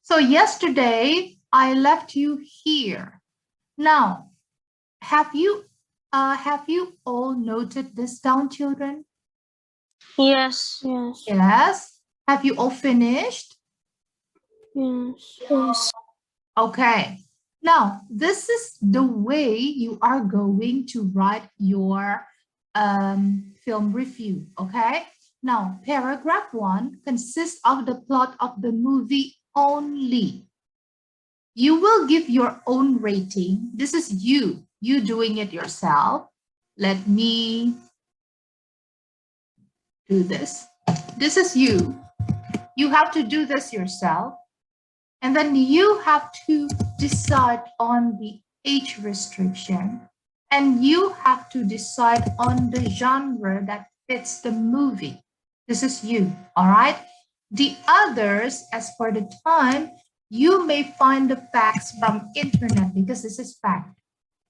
So yesterday, I left you here. Now, have you all noted this down, children? Yes. Yes. Yes. Have you all finished? Yes. Yes. Okay. Now, this is the way you are going to write your film review, okay? Now, paragraph 1 consists of the plot of the movie only. You will give your own rating. This is you doing it yourself. Let me do this. This is you. You have to do this yourself. And then you have to decide on the age restriction. And you have to decide on the genre that fits the movie. This is you, all right? The others, as for the time, you may find the facts from internet because this is fact.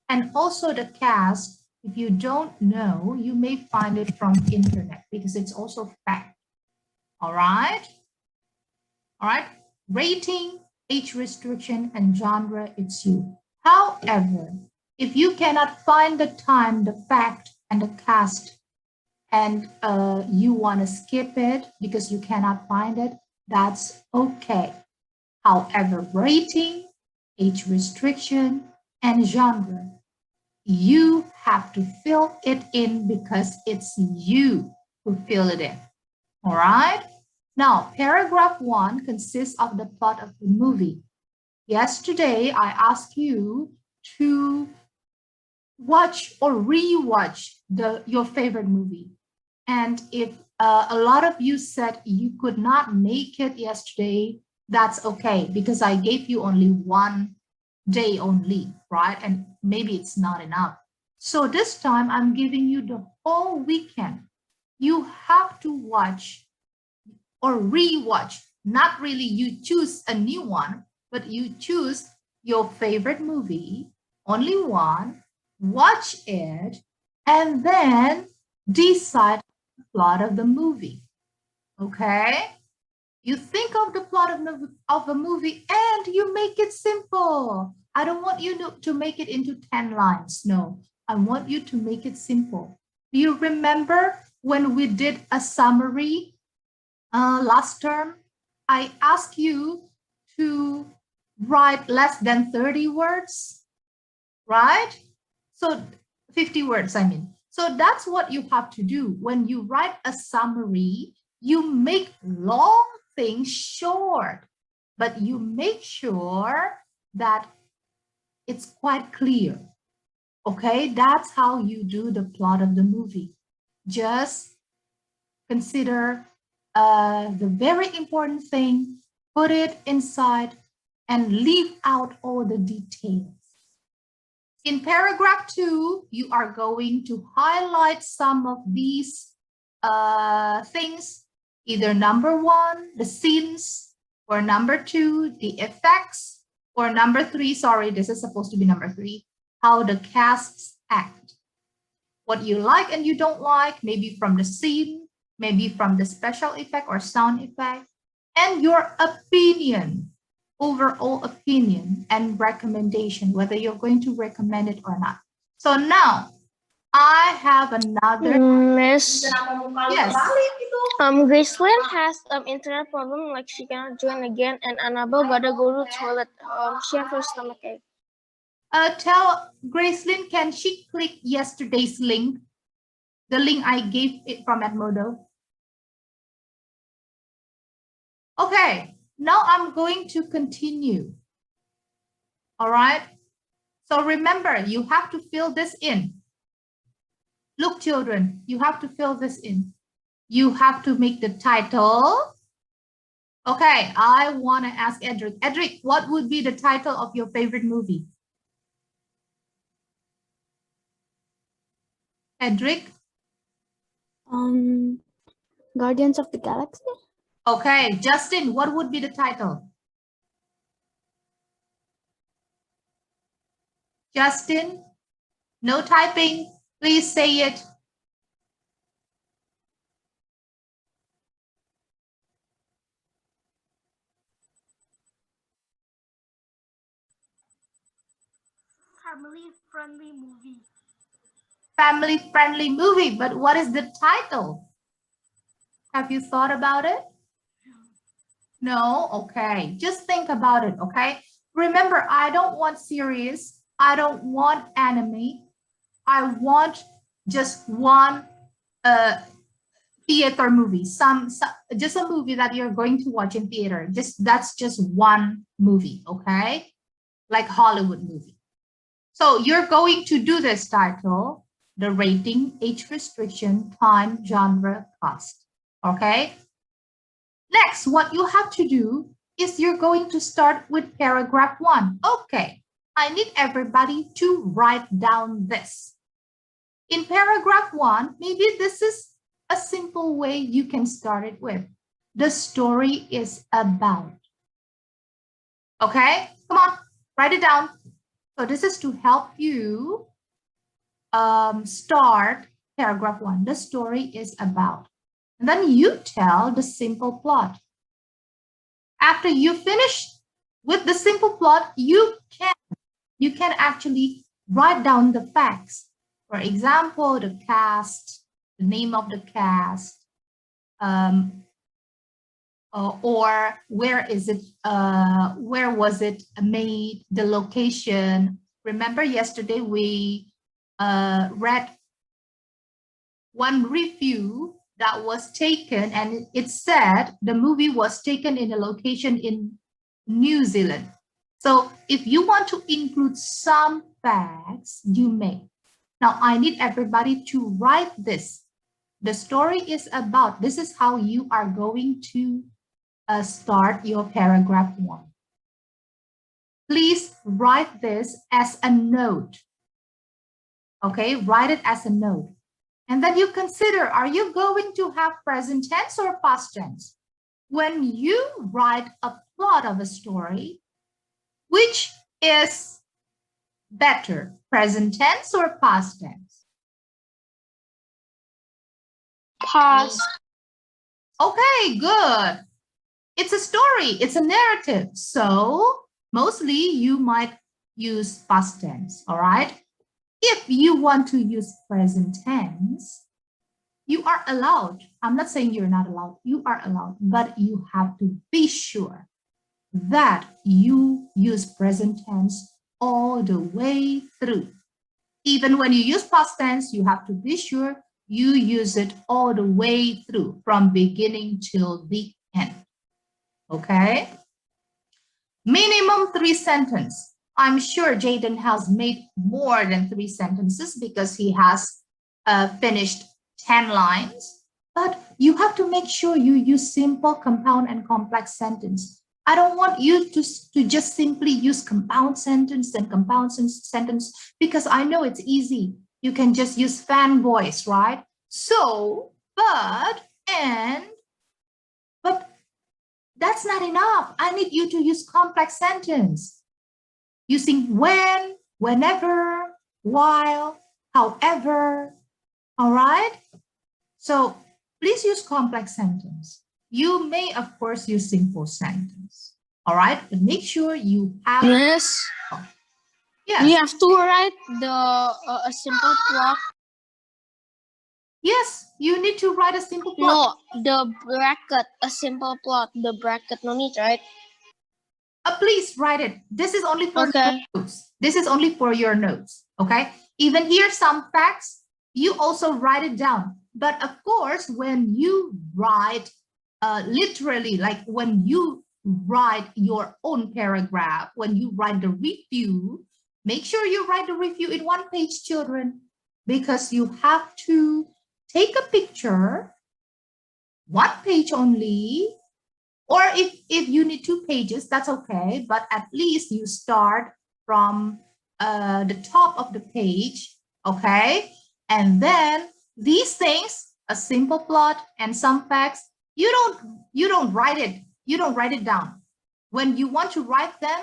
And also the cast, if you don't know, you may find it from internet because it's also fact. All right? All right? Rating, age restriction, and genre, it's you. However, if you cannot find the time, the fact, and the cast, and you want to skip it because you cannot find it, that's okay. However, rating, age restriction, and genre, you have to fill it in because it's you who fill it in. All right? Now, paragraph 1 consists of the plot of the movie. Yesterday, I asked you to watch or rewatch your favorite movie. And if a lot of you said you could not make it yesterday, that's okay, because I gave you only one day only, right? And maybe it's not enough. So this time I'm giving you the whole weekend. You have to watch or rewatch. Not really you choose a new one, but you choose your favorite movie, only one, watch it, and then decide the plot of the movie. Okay? You think of the plot of a movie and you make it simple. I don't want you to make it into 10 lines. No, I want you to make it simple. Do you remember when we did a summary last term? I asked you to write less than 30 words, right? So 50 words, I mean. So that's what you have to do. When you write a summary, you make long things short, but you make sure that it's quite clear. Okay, that's how you do the plot of the movie. Just consider the very important thing, put it inside, and leave out all the details. In paragraph 2, you are going to highlight some of these things, either number 1, the scenes, or number 2, the effects, or number 3, sorry, this is supposed to be number 3, how the casts act. What you like and you don't like, maybe from the scene, maybe from the special effect or sound effect, and your opinion, overall opinion and recommendation, whether you're going to recommend it or not. So now I have another. Miss. Yes. Gracelyn has internet problem, like she cannot join again, and Annabelle gotta go to toilet. She has her stomach ache. Tell Gracelyn, can she click yesterday's link? The link I gave it from Edmodo. Okay, now I'm going to continue. All right. So remember, you have to fill this in. Look, children, you have to fill this in. You have to make the title. Okay, I want to ask Edric. Edric, what would be the title of your favorite movie? Edric? Guardians of the Galaxy. Okay, Justin, what would be the title? Justin, no typing. Please say it. family-friendly movie. Family-friendly movie, but what is the title? Have you thought about it? No? Okay. Just think about it, okay? Remember, I don't want series. I don't want anime. I want just one theater movie. Just a movie that you're going to watch in theater. That's just one movie, okay? Like Hollywood movie. So you're going to do this title, the rating, age restriction, time, genre, cost. Okay? Next, what you have to do is you're going to start with paragraph 1. Okay, I need everybody to write down this. In paragraph 1, maybe this is a simple way you can start it with. The story is about. Okay, come on, write it down. So this is to help you start paragraph 1. The story is about. And then you tell the simple plot. After you finish with the simple plot, you can actually write down the facts. For example, the cast, the name of the cast, or where was it made, the location. Remember yesterday we read one review that was taken, and it said the movie was taken in a location in New Zealand. So if you want to include some facts, you may. Now I need everybody to write this. The story is about. This is how you are going to start your paragraph 1. Please write this as a note. Okay, write it as a note. And then you consider, are you going to have present tense or past tense? When you write a plot of a story, which is better, present tense or past tense? Past. Okay, good. It's a story, it's a narrative. So mostly you might use past tense, all right? If you want to use present tense, you are allowed. I'm not saying you're not allowed. You are allowed, but you have to be sure that you use present tense all the way through. Even when you use past tense, you have to be sure you use it all the way through, from beginning till the end. Okay? Minimum 3 sentences. I'm sure Jaden has made more than 3 sentences because he has finished 10 lines. But you have to make sure you use simple, compound, and complex sentence. I don't want you to just simply use compound sentence and compound sentence because I know it's easy. You can just use fan voice, right? So, but that's not enough. I need you to use complex sentence using when, whenever, while, however. All right? So please use complex sentence. You may, of course, use simple sentence. All right? But make sure you have... Yes. Yes. We have to write a simple plot. Yes, you need to write a simple plot. No, the bracket, a simple plot. The bracket, no need, right? Please write it. This is only for Okay. notes. This is only for your notes. Okay. Even here, some facts, you also write it down. But of course, when you write literally, like when you write your own paragraph, when you write the review, make sure you write the review in 1 page, children, because you have to take a picture, 1 page only. Or if you need 2 pages, that's okay. But at least you start from the top of the page, okay? And then these things, a simple plot and some facts, you don't write it. You don't write it down. When you want to write them,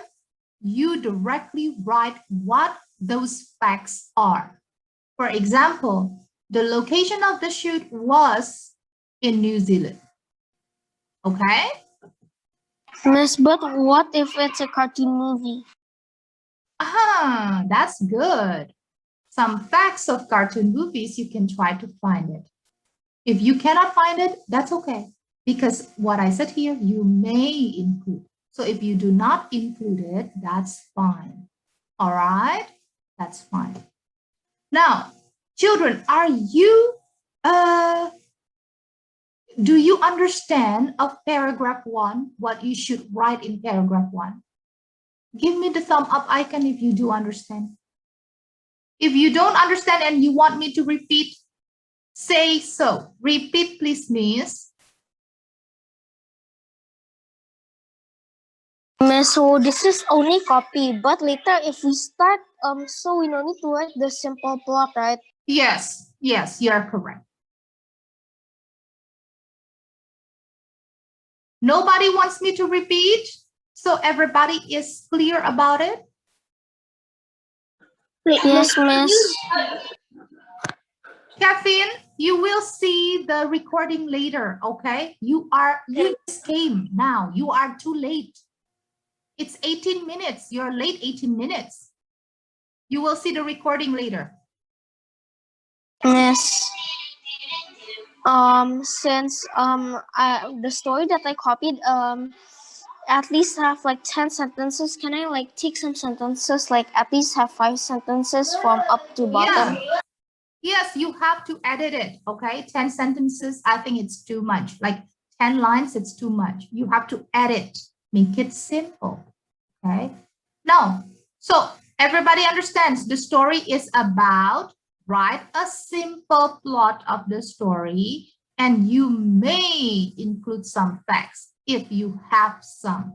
you directly write what those facts are. For example, the location of the shoot was in New Zealand, okay? Miss, but what if it's a cartoon movie? That's good. Some facts of cartoon movies, you can try to find it. If you cannot find it, that's okay. Because what I said here, you may include. So if you do not include it, that's fine. All right? That's fine. Now, children, do you understand of paragraph 1, what you should write in paragraph 1? Give me the thumb up icon if you do understand. If you don't understand and you want me to repeat, say so. Repeat, please, miss. Miss, so this is only copy, but later if we start, so we don't need to write the simple plot, right? Yes, you are correct. Nobody wants me to repeat, so everybody is clear about it? Yes, miss. Kevin, you will see the recording later, okay? You just came now. You are too late. It's 18 minutes. You're late 18 minutes. You will see the recording later. Yes. Since the story that I copied at least have like 10 sentences, can I like take some sentences, like at least have 5 sentences from up to bottom? Yeah. Yes, you have to edit it, okay? 10 sentences, I think it's too much. Like 10 lines, it's too much. You have to edit, make it simple, okay? Now, so everybody understands the story is about, write a simple plot of the story, and you may include some facts if you have some,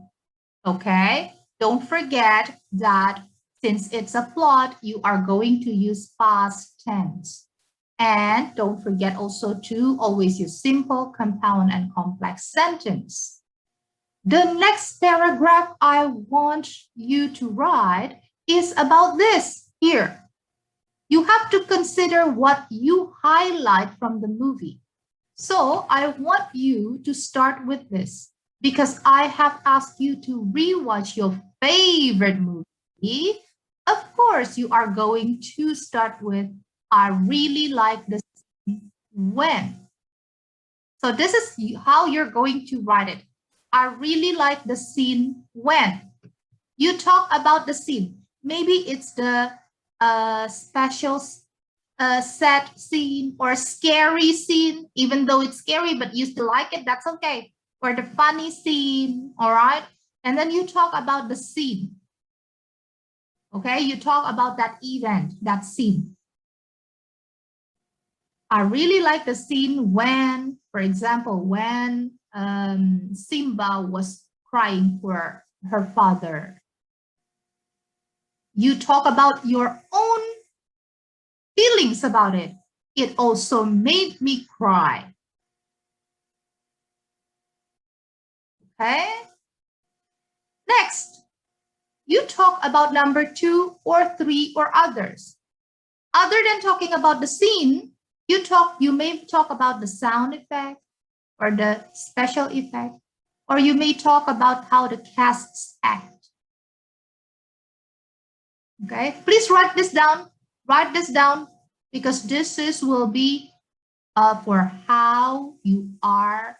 okay? Don't forget that since it's a plot, you are going to use past tense. And don't forget also to always use simple, compound, and complex sentence. The next paragraph I want you to write is about this here. You have to consider what you highlight from the movie. So I want you to start with this because I have asked you to rewatch your favorite movie. Of course, you are going to start with, I really like the scene when. So this is how you're going to write it. I really like the scene when. You talk about the scene. Maybe it's the special sad scene or scary scene, even though it's scary, but you still like it, that's okay. Or the funny scene, all right? And then you talk about the scene. Okay, you talk about that event, that scene. I really like the scene when, for example, when Simba was crying for her father. You talk about your own feelings about it. It also made me cry. Okay. Next, you talk about number 2 or 3 or others. Other than talking about the scene, you may talk about the sound effect or the special effect, or you may talk about how the casts act. Okay, please write this down. Write this down because will be for how you are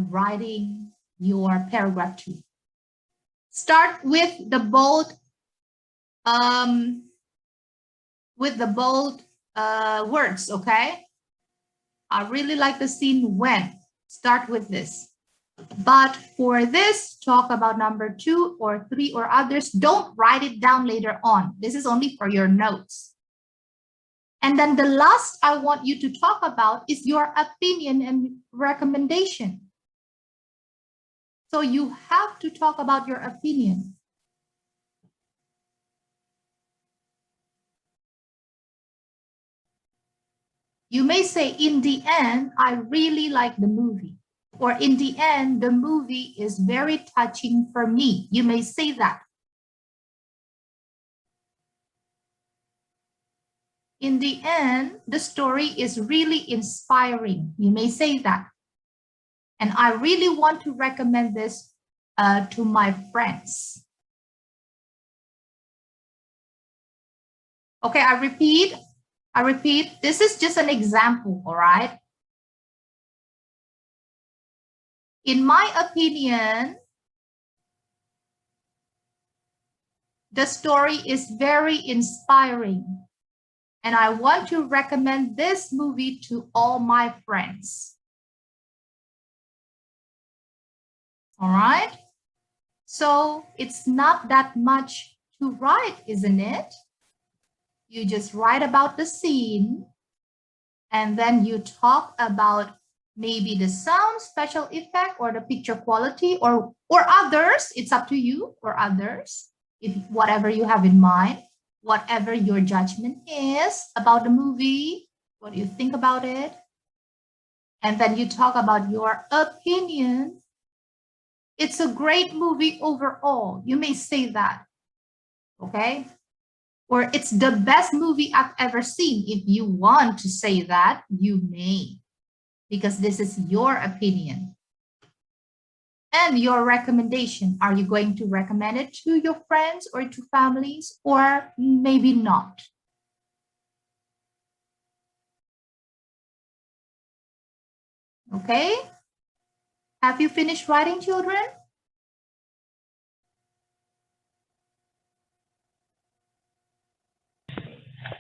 writing your paragraph 2. Start with the bold words, okay? I really like the scene when. Start with this. But for this, talk about number 2 or 3 or others. Don't write it down later on. This is only for your notes. And then the last I want you to talk about is your opinion and recommendation. So you have to talk about your opinion. You may say, in the end, I really like the movie. Or in the end, the movie is very touching for me. You may say that. In the end, the story is really inspiring. You may say that. And I really want to recommend this to my friends. Okay, I repeat, this is just an example, all right? In my opinion, the story is very inspiring, and I want to recommend this movie to all my friends. All right? So it's not that much to write, isn't it? You just write about the scene, and then you talk about maybe the sound, special effect, or the picture quality, or others. It's up to you, or others, if whatever you have in mind, whatever your judgment is about the movie, what do you think about it? And then you talk about your opinion. It's a great movie overall. You may say that, okay? Or it's the best movie I've ever seen. If you want to say that, you may, because this is your opinion. And your recommendation, are you going to recommend it to your friends or to families, or maybe not? Okay? Have you finished writing, children?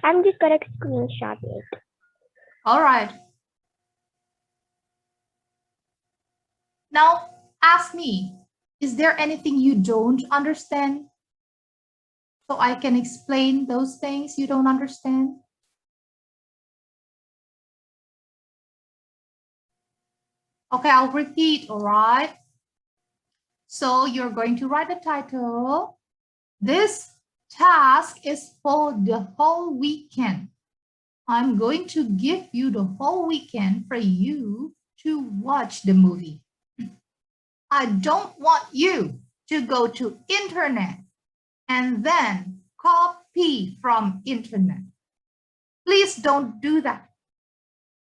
I'm just gonna screenshot it. All right. Now, ask me, is there anything you don't understand? So I can explain those things you don't understand? Okay, I'll repeat, all right? So you're going to write the title. This task is for the whole weekend. I'm going to give you the whole weekend for you to watch the movie. I don't want you to go to internet and then copy from internet. Please don't do that.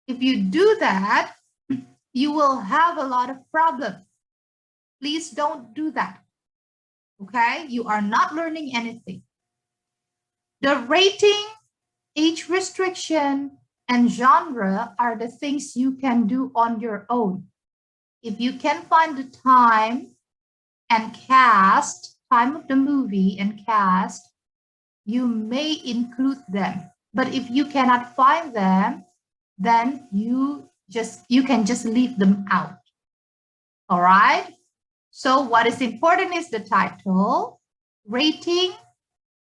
If you do that, you will have a lot of problems. Please don't do that. Okay? You are not learning anything. The rating, age restriction, and genre are the things you can do on your own. If you can find the time and cast, time of the movie and cast, you may include them. But if you cannot find them, then you can just leave them out. All right? So what is important is the title, rating,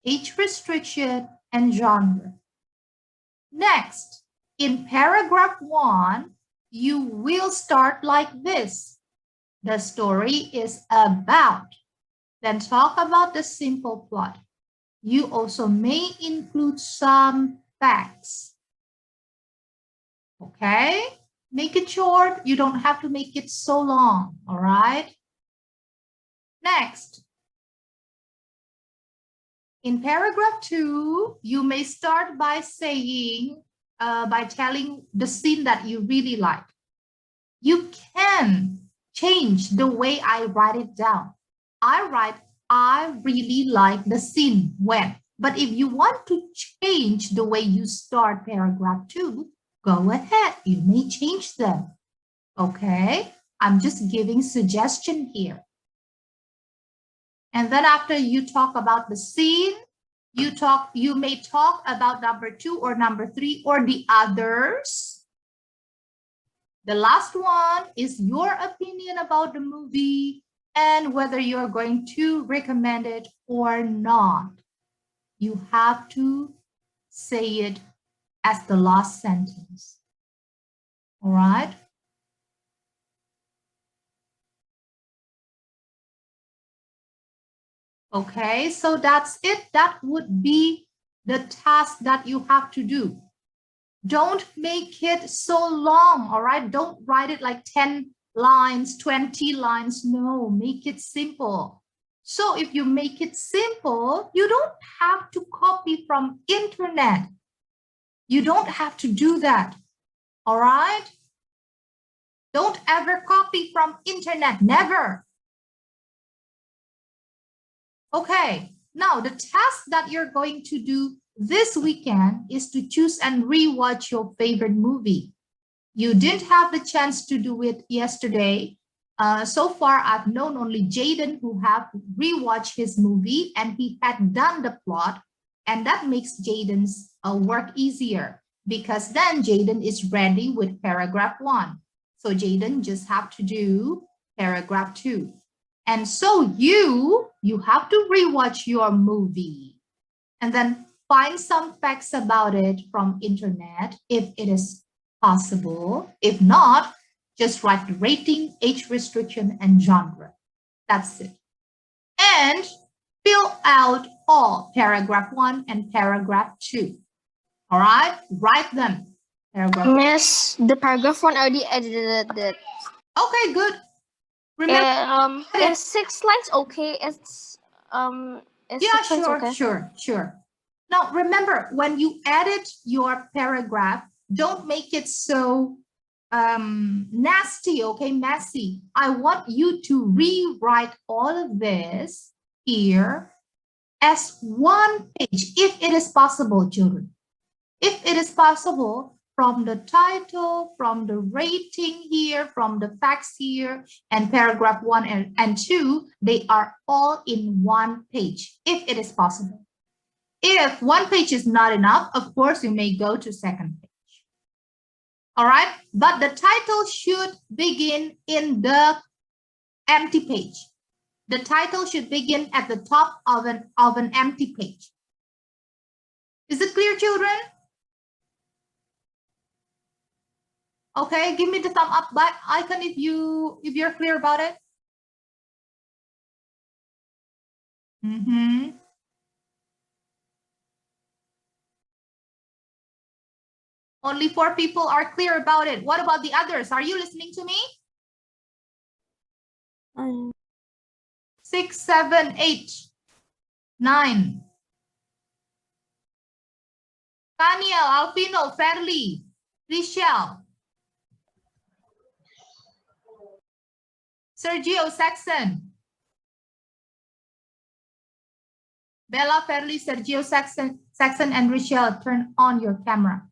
age restriction, and genre. Next, in paragraph 1, you will start like this. The story is about. Then talk about the simple plot. You also may include some facts. Okay? Make it short. You don't have to make it so long. All right? Next. In paragraph 2, you may start by saying, by telling the scene that you really like. You can change the way I write it down. I really like the scene when. But if you want to change the way you start paragraph 2, go ahead. You may change them. Okay? I'm just giving suggestion here. And then after you talk about the scene, you may talk about number 2 or number 3 or the others. The last one is your opinion about the movie and whether you're going to recommend it or not. You have to say it as the last sentence. All right? Okay, so that's it. That would be the task that you have to do. Don't make it so long, all right? Don't write it like 10 lines, 20 lines. No, make it simple. So if you make it simple, you don't have to copy from internet. You don't have to do that, all right? Don't ever copy from internet, never. Okay, now the task that you're going to do this weekend is to choose and rewatch your favorite movie. You didn't have the chance to do it yesterday. So far, I've known only Jaden who have rewatched his movie and he had done the plot, and that makes Jaden's work easier because then Jaden is ready with paragraph 1. So Jaden just have to do paragraph 2. And so you have to rewatch your movie and then find some facts about it from internet if it is possible. If not, just write the rating, age restriction, and genre. That's it. And fill out all paragraph 1 and paragraph 2. All right, write them. Paragraph. Miss, the paragraph 1 already edited it. Okay, good. Remember, is 6 lines okay? Is yeah, 6 lines sure, okay? sure. Now, remember, when you edit your paragraph, don't make it so nasty, okay, messy. I want you to rewrite all of this here as one page, if it is possible, children. If it is possible, from the title, from the rating here, from the facts here, and paragraph 1 and 2, they are all in one page, if it is possible. If one page is not enough, of course, you may go to second page. All right, but the title should begin in the empty page. The title should begin at the top of an empty page. Is it clear, children? Okay, give me the thumb up icon if you're clear about it. Only 4 people are clear about it. What about the others? Are you listening to me? 6, 7, 8, 9. Daniel, Alpino, Fairly, Richelle, Sergio, Saxon, Bella, Fairly, Sergio, Saxon, and Richelle, turn on your camera.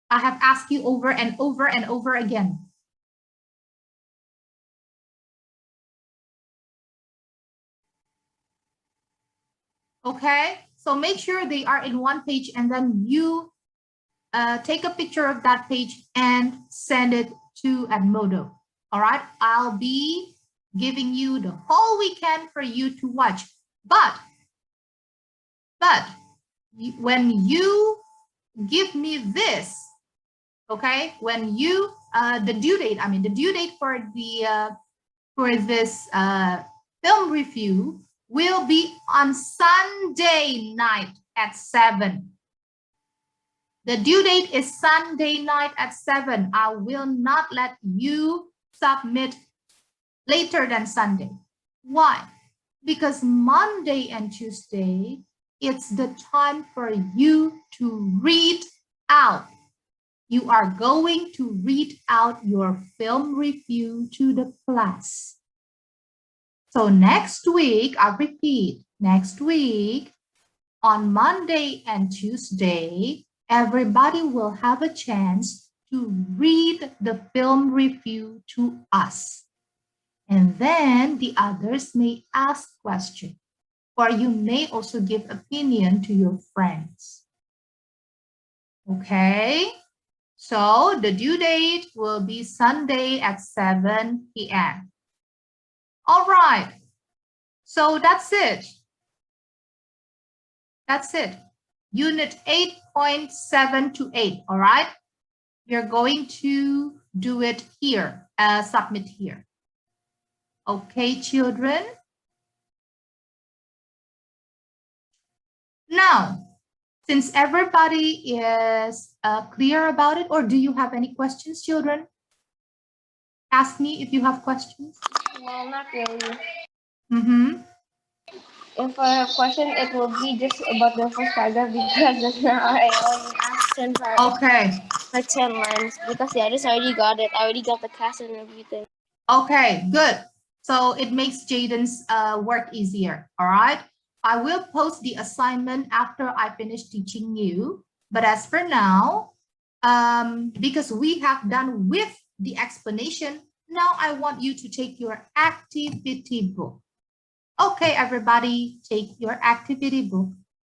I have asked you over and over and over again. Okay, so make sure they are in one page and then you take a picture of that page and send it to Edmodo. All right, I'll be giving you the whole weekend for you to watch. But when you give me this, okay, when you the due date for this film review will be on Sunday night at 7. The due date is Sunday night at 7. I will not let you submit later than Sunday. Why? Because Monday and Tuesday, it's the time for you to read out. You are going to read out your film review to the class. So next week, I repeat, next week, on Monday and Tuesday, everybody will have a chance to read the film review to us. And then the others may ask questions, or you may also give opinion to your friends. Okay, so the due date will be Sunday at 7 p.m. All right, so that's it. That's it. Unit 8.7 to 8, all right? We're going to do it here, submit here. Okay, children? Now, since everybody is clear about it, or do you have any questions, children? Ask me if you have questions. No, not really. Mm-hmm. If I have question, it will be just about the first paragraph because I only asked 10 paragraphs. Okay. Like 10 lines because the others already got it. I already got the cast and everything. Okay, good. So it makes Jaden's work easier, all right? I will post the assignment after I finish teaching you. But as for now, because we have done with the explanation, now I want you to take your activity book. Okay, everybody, take your activity book.